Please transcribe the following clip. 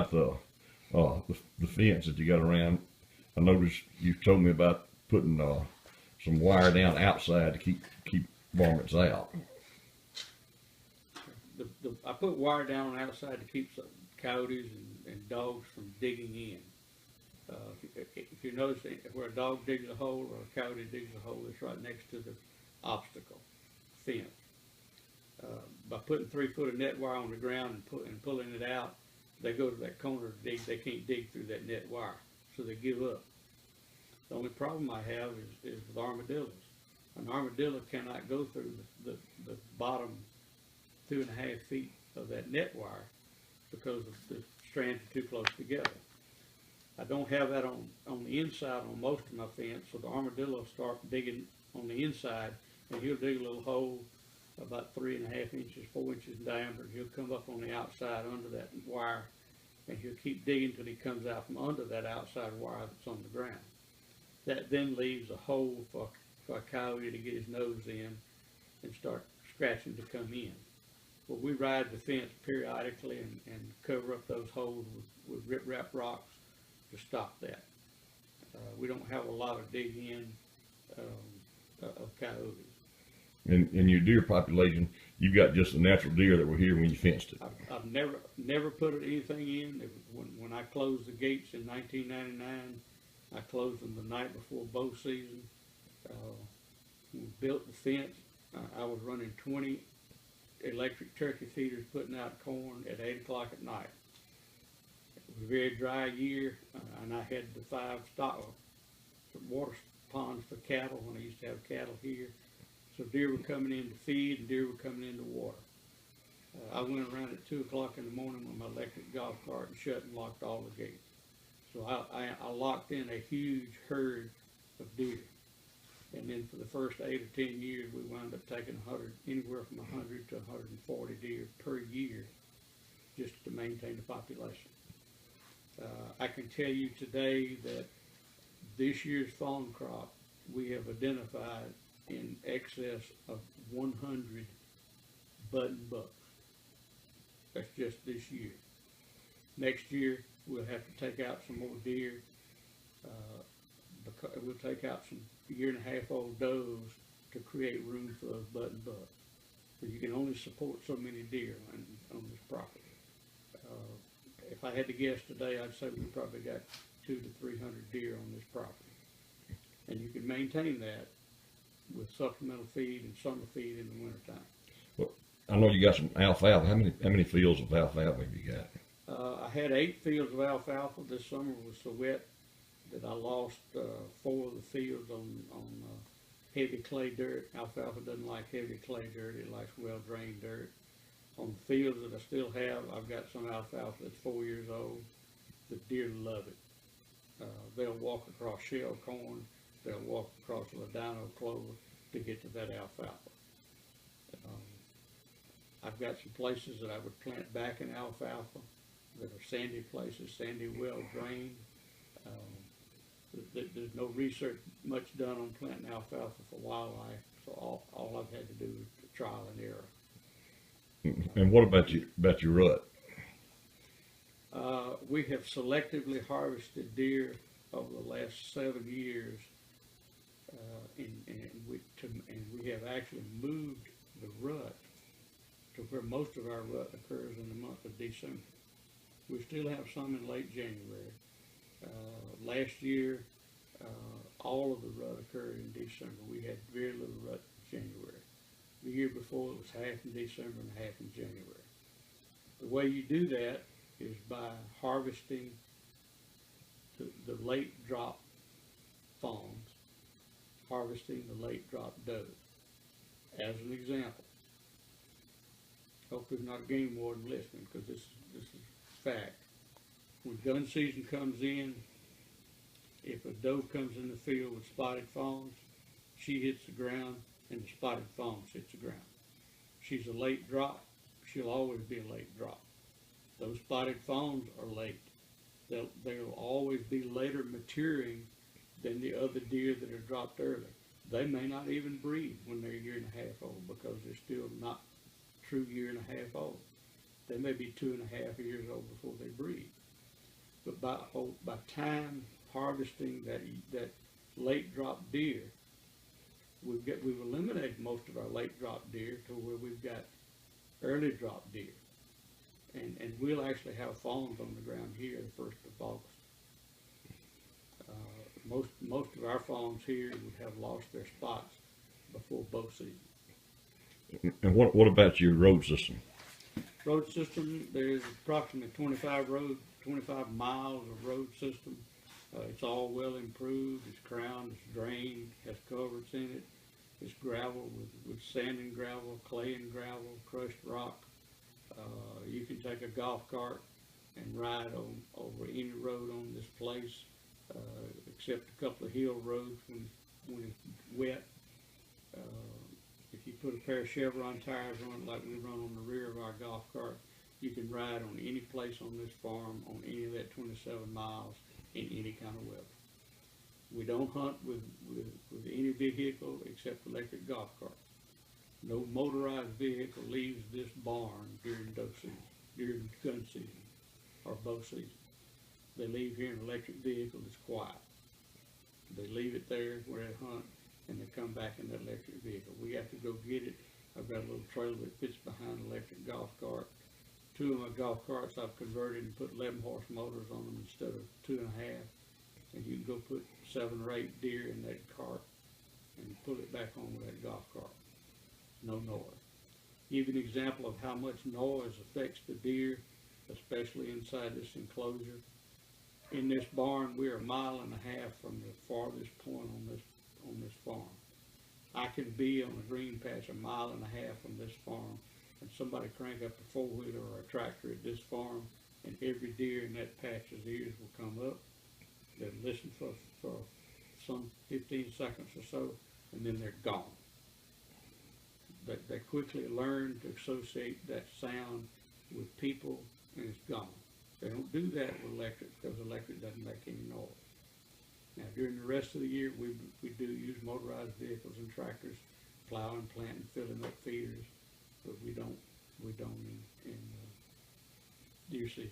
The fence that you got around. I noticed you told me about putting some wire down outside to keep varmints out. I put wire down on the outside to keep some coyotes and dogs from digging in. If you notice where a dog digs a hole or a coyote digs a hole, it's right next to the obstacle fence. By putting 3 foot of net wire on the ground and pulling it out, they go to that corner to dig. They can't dig through that net wire, so they give up. The only problem I have is with armadillos. An armadillo cannot go through the bottom 2.5 feet of that net wire because the strands are too close together. I don't have that on the inside on most of my fence, so the armadillo start digging on the inside, and he'll dig a little hole about 3.5 inches, 4 inches in diameter. He'll come up on the outside under that wire, and he'll keep digging until he comes out from under that outside wire that's on the ground. That then leaves a hole for a coyote to get his nose in and start scratching to come in. Well, we ride the fence periodically and cover up those holes with rip-rap rocks to stop that. We don't have a lot of dig in of coyotes. In your deer population, you've got just the natural deer that were here when you fenced it. I've never put anything in. When I closed the gates in 1999, I closed them the night before bow season. We built the fence. I was running 20 electric turkey feeders putting out corn at 8 o'clock at night. It was a very dry year, and I had the 5 water ponds for cattle when I used to have cattle here. So deer were coming in to feed and deer were coming in to water. I went around at 2 o'clock in the morning with my electric golf cart and shut and locked all the gates. So I locked in a huge herd of deer. And then for the first 8 or 10 years, we wound up taking anywhere from 100 to 140 deer per year just to maintain the population. I can tell you today that this year's fawn crop, we have identified in excess of 100 button bucks. That's just this year. Next year, we'll have to take out some more deer. We'll take out some 1.5-year-old does to create room for those button bucks. But you can only support so many deer on this property. If I had to guess today, I'd say we probably got 200 to 300 deer on this property. And you can maintain that with supplemental feed and summer feed in the wintertime. Well, I know you got some alfalfa. How many fields of alfalfa have you got? I had 8 fields of alfalfa. This summer was so wet that I lost 4 of the fields on heavy clay dirt. Alfalfa doesn't like heavy clay dirt. It likes well-drained dirt. On the fields that I still have, I've got some alfalfa that's 4 years old. The deer love it. They'll walk across shell corn. They'll walk across ladino clover to get to that alfalfa. I've got some places that I would plant back in alfalfa that are sandy places, sandy, well-drained. There's no research much done on planting alfalfa for wildlife, so all I've had to do is trial and error. And what about your rut? We have selectively harvested deer over the last 7 years, and we have actually moved the rut to where most of our rut occurs in the month of December. We still have some in late January. Last year, all of the rut occurred in December. We had very little rut in January. The year before, it was half in December and half in January. The way you do that is by harvesting the late drop fawns, harvesting the late drop does. As an example, hope there's not a game warden listening because this is fact. When gun season comes in, if a doe comes in the field with spotted fawns, she hits the ground and the spotted fawns hits the ground. She's a late drop, she'll always be a late drop. Those spotted fawns are late. They'll always be later maturing than the other deer that are dropped early. They may not even breed when they're 1.5 years old because they're still not true 1.5 years old. They may be 2.5 years old before they breed. But by time harvesting that late drop deer, we've eliminated most of our late drop deer to where we've got early drop deer. And we'll actually have fawns on the ground here the 1st of August. Most of our fawns here would have lost their spots before bow season. And what about your road system? Road system, there's approximately 25 miles of road system. It's all well improved. It's crowned, it's drained, has culverts in it. It's gravel with sand and gravel, clay and gravel, crushed rock. You can take a golf cart and ride over any road on this place, except a couple of hill roads when it's wet. If you put a pair of Chevron tires on it like we run on the rear of our golf cart, you can ride on any place on this farm on any of that 27 miles in any kind of weather. We don't hunt with any vehicle except electric golf carts. No motorized vehicle leaves this barn during duck season, during gun season, or bow season. They leave here in an electric vehicle that's quiet. They leave it there where they hunt, and they come back in that electric vehicle. We have to go get it. I've got a little trailer that fits behind an electric golf cart. 2 of my golf carts I've converted and put 11-horse motors on them instead of 2.5. And you can go put 7 or 8 deer in that cart and pull it back on with that golf cart. No noise. Give an example of how much noise affects the deer, especially inside this enclosure. In this barn, we're 1.5 miles from the farthest point on this farm. I can be on a green patch 1.5 miles from this farm, and somebody crank up a 4-wheeler or a tractor at this farm, and every deer in that patch's ears will come up. They'll listen for some 15 seconds or so, and then they're gone. But they quickly learn to associate that sound with people, and it's gone. They don't do that with electric because electric doesn't make any noise. Now, during the rest of the year, we do use motorized vehicles and tractors, plowing, planting, filling up feeders, but we don't in deer season.